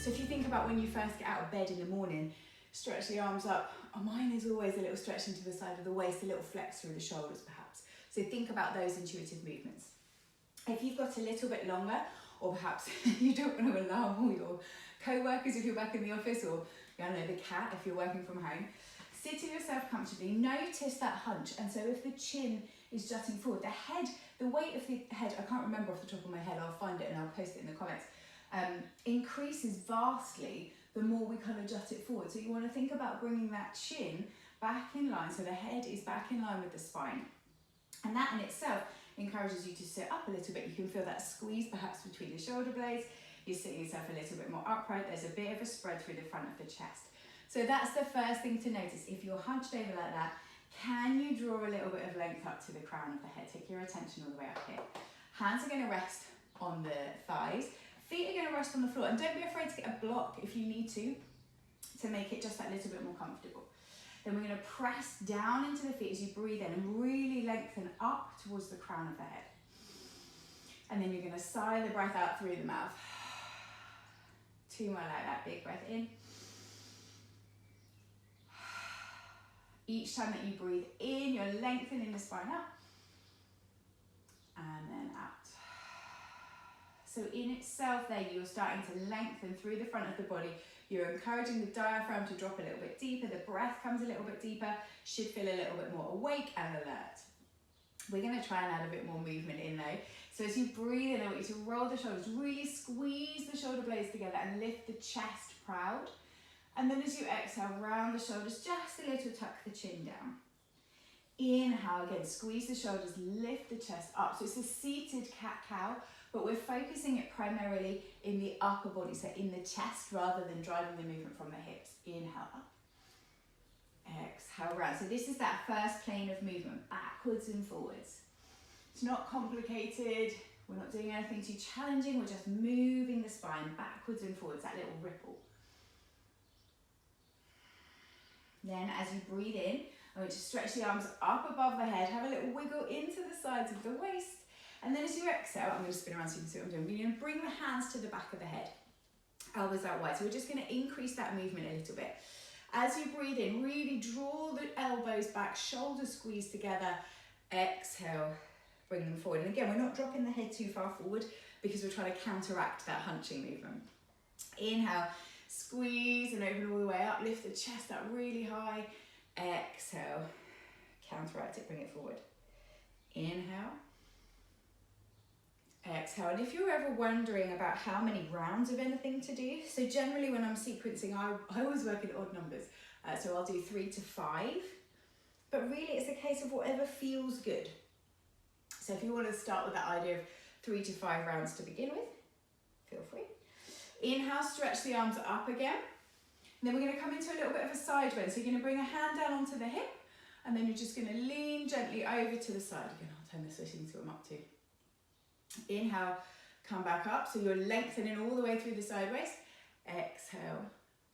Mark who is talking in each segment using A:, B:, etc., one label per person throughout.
A: So if you think about when you first get out of bed in the morning, stretch the arms up. Oh, mine is always a little stretch into the side of the waist, a little flex through the shoulders perhaps. So think about those intuitive movements. If you've got a little bit longer, or perhaps you don't want to alarm all your co-workers if you're back in the office, or I don't know, the cat if you're working from home, sitting yourself comfortably, notice that hunch. And so if the chin is jutting forward, the head, the weight of the head, I can't remember off the top of my head, I'll find it and I'll post it in the comments, increases vastly the more we kind of jut it forward. So you want to think about bringing that chin back in line, so the head is back in line with the spine. And that in itself encourages you to sit up a little bit. You can feel that squeeze perhaps between the shoulder blades. You're sitting yourself a little bit more upright. There's a bit of a spread through the front of the chest. So that's the first thing to notice. If you're hunched over like that, can you draw a little bit of length up to the crown of the head? Take your attention all the way up here. Hands are going to rest on the thighs. Feet are going to rest on the floor. And don't be afraid to get a block if you need to make it just that little bit more comfortable. Then we're going to press down into the feet as you breathe in and really lengthen up towards the crown of the head. And then you're going to sigh the breath out through the mouth. 2 more like that. Big breath in. Each time that you breathe in, you're lengthening the spine up. And then out. So in itself there, you're starting to lengthen through the front of the body. You're encouraging the diaphragm to drop a little bit deeper. The breath comes a little bit deeper. Should feel a little bit more awake and alert. We're going to try and add a bit more movement in though. So as you breathe in, I want you to roll the shoulders, really squeeze the shoulder blades together and lift the chest proud. And then as you exhale, round the shoulders just a little, tuck the chin down. Inhale again, squeeze the shoulders, lift the chest up. So it's a seated cat-cow, but we're focusing it primarily in the upper body, so in the chest rather than driving the movement from the hips. Inhale up. Exhale round. So this is that first plane of movement, backwards and forwards. It's not complicated. We're not doing anything too challenging. We're just moving the spine backwards and forwards, that little ripple. Then as you breathe in, I want you to stretch the arms up above the head, have a little wiggle into the sides of the waist. And then as you exhale, I'm going to spin around so you can see what I'm doing. We're going to bring the hands to the back of the head, elbows out wide. So we're just going to increase that movement a little bit. As you breathe in, really draw the elbows back, shoulders squeeze together. Exhale, bring them forward. And again, we're not dropping the head too far forward because we're trying to counteract that hunching movement. Inhale, squeeze and open all the way up. Lift the chest up really high. Exhale, counteract it, bring it forward. Inhale. Exhale. And if you're ever wondering about how many rounds of anything to do, so generally when I'm sequencing, I always work in odd numbers. So I'll do 3 to 5, but really it's a case of whatever feels good. So if you want to start with that idea of 3 to 5 rounds to begin with, feel free. Inhale, stretch the arms up again. And then we're going to come into a little bit of a side bend. So you're going to bring a hand down onto the hip, and then you're just going to lean gently over to the side. Again, I'll turn this way so you can see what I'm up to. Inhale, come back up. So you're lengthening all the way through the sideways. Exhale.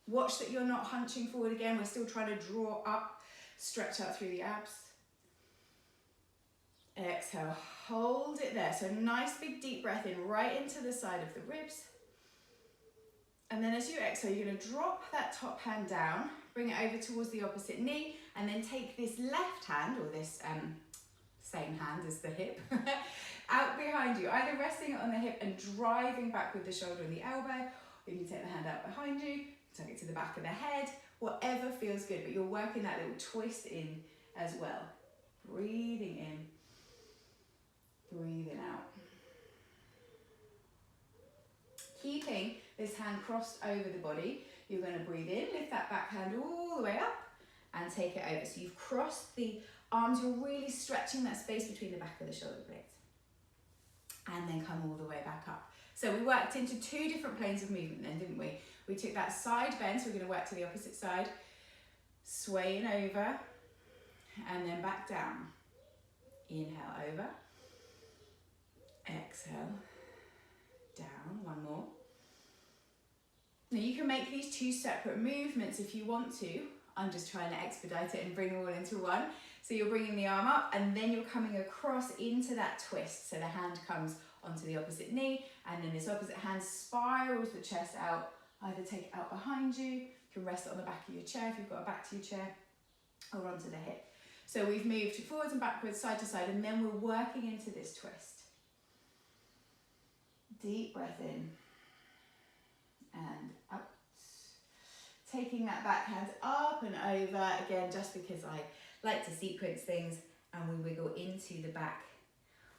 A: Watch that you're not hunching forward again. We're still trying to draw up, stretch out through the abs. Exhale, hold it there. So nice big deep breath in right into the side of the ribs. And then as you exhale, you're going to drop that top hand down, bring it over towards the opposite knee, and then take this left hand, or this same hand as the hip, out behind you, either resting it on the hip and driving back with the shoulder and the elbow, or you can take the hand out behind you, tuck it to the back of the head, whatever feels good, but you're working that little twist in as well. Breathing in, breathing out. Keeping this hand crossed over the body, you're going to breathe in, lift that back hand all the way up and take it over. So you've crossed the arms, you're really stretching that space between the back of the shoulder blades. And then come all the way back up. So we worked into 2 different planes of movement then, didn't we? We took that side bend, so we're going to work to the opposite side, swaying over, and then back down. Inhale over, exhale, down, one more. Now you can make these 2 separate movements if you want to. I'm just trying to expedite it and bring them all into one. So you're bringing the arm up and then you're coming across into that twist. So the hand comes onto the opposite knee and then this opposite hand spirals the chest out. Either take it out behind you, you can rest it on the back of your chair if you've got a back to your chair, or onto the hip. So we've moved forwards and backwards, side to side, and then we're working into this twist. Deep breath in and out. Taking that back hand up and over, again, just because I like to sequence things, and we wiggle into the back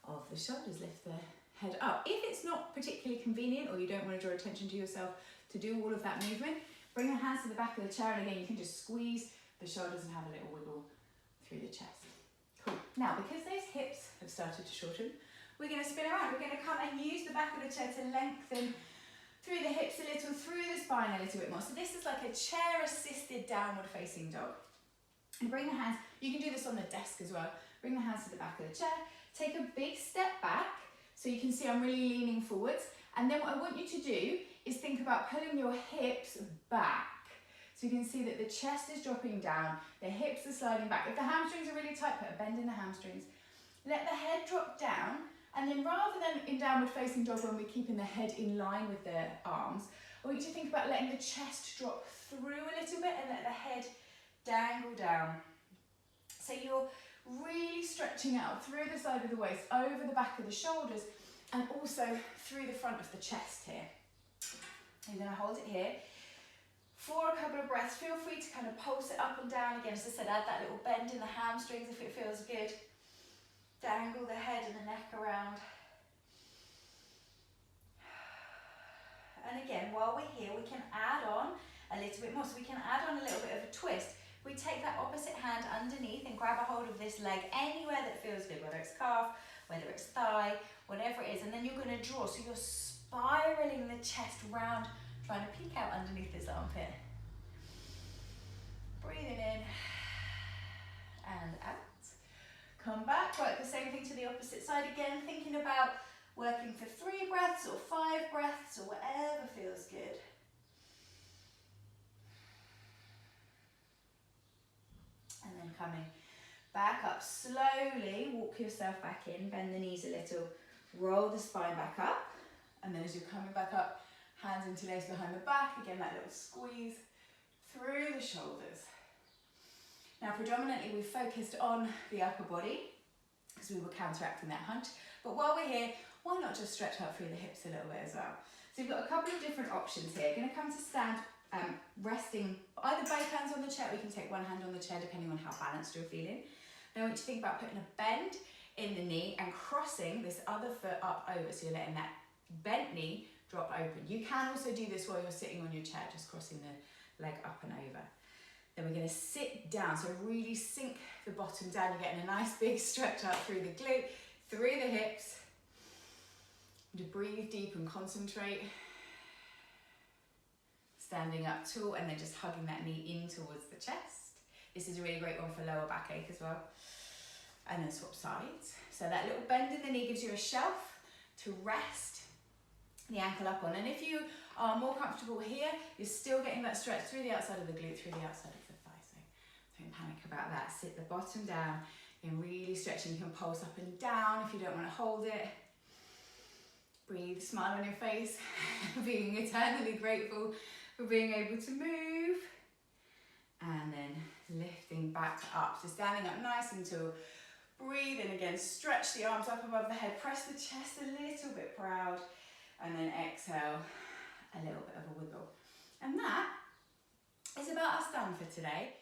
A: of the shoulders, lift the head up. If it's not particularly convenient or you don't want to draw attention to yourself to do all of that movement, bring your hands to the back of the chair, and again, you can just squeeze the shoulders and have a little wiggle through the chest. Cool. Now, because those hips have started to shorten, we're going to spin around. We're going to come and use the back of the chair to lengthen through the hips a little, through the spine a little bit more. So this is like a chair-assisted downward facing dog. And bring the hands, you can do this on the desk as well. Bring the hands to the back of the chair. Take a big step back, so you can see I'm really leaning forwards. And then what I want you to do is think about pulling your hips back. So you can see that the chest is dropping down, the hips are sliding back. If the hamstrings are really tight, put a bend in the hamstrings. Let the head drop down, and then rather than in downward facing dog when we're keeping the head in line with the arms, I want you to think about letting the chest drop through a little bit and let the head dangle down. So you're really stretching out through the side of the waist, over the back of the shoulders, and also through the front of the chest here. You're going to hold it here for a couple of breaths. Feel free to kind of pulse it up and down again. As I said, add that little bend in the hamstrings if it feels good. Dangle the head and the neck around. And again, while we're here, we can add on a little bit more. So we can add on a little bit of a twist. We take that opposite hand underneath and grab a hold of this leg anywhere that feels good, whether it's calf, whether it's thigh, whatever it is. And then you're going to draw. So you're spiraling the chest round, trying to peek out underneath this armpit. Breathing in and out. Come back, work the same thing to the opposite side again, thinking about working for 3 breaths or 5 breaths or whatever feels good. And then coming back up slowly, walk yourself back in, bend the knees a little, roll the spine back up, and then as you're coming back up, hands interlaced behind the back, again that little squeeze through the shoulders. Now predominantly we focused on the upper body because we were counteracting that hunch, but while we're here, why not just stretch out through the hips a little bit as well? So you've got a couple of different options here. You're going to come to stand resting either both hands on the chair, or you can take one hand on the chair depending on how balanced you're feeling. Now I want you to think about putting a bend in the knee and crossing this other foot up over, so you're letting that bent knee drop open. You can also do this while you're sitting on your chair, just crossing the leg up and over. Then we're going to sit down, so really sink the bottom down. You're getting a nice big stretch out through the glute, through the hips. To breathe deep and concentrate. Standing up tall and then just hugging that knee in towards the chest. This is a really great one for lower backache as well. And then swap sides. So that little bend in the knee gives you a shelf to rest the ankle up on. And if you are more comfortable here, you're still getting that stretch through the outside of the glute, through the outside of the thigh. So don't panic about that. Sit the bottom down and really stretching. You can pulse up and down if you don't want to hold it. Breathe, smile on your face, being eternally grateful for being able to move. And then lifting back up. So standing up nice and tall. Breathe in again, stretch the arms up above the head, press the chest a little bit proud. And then exhale, a little bit of a wiggle. And that is about us done for today.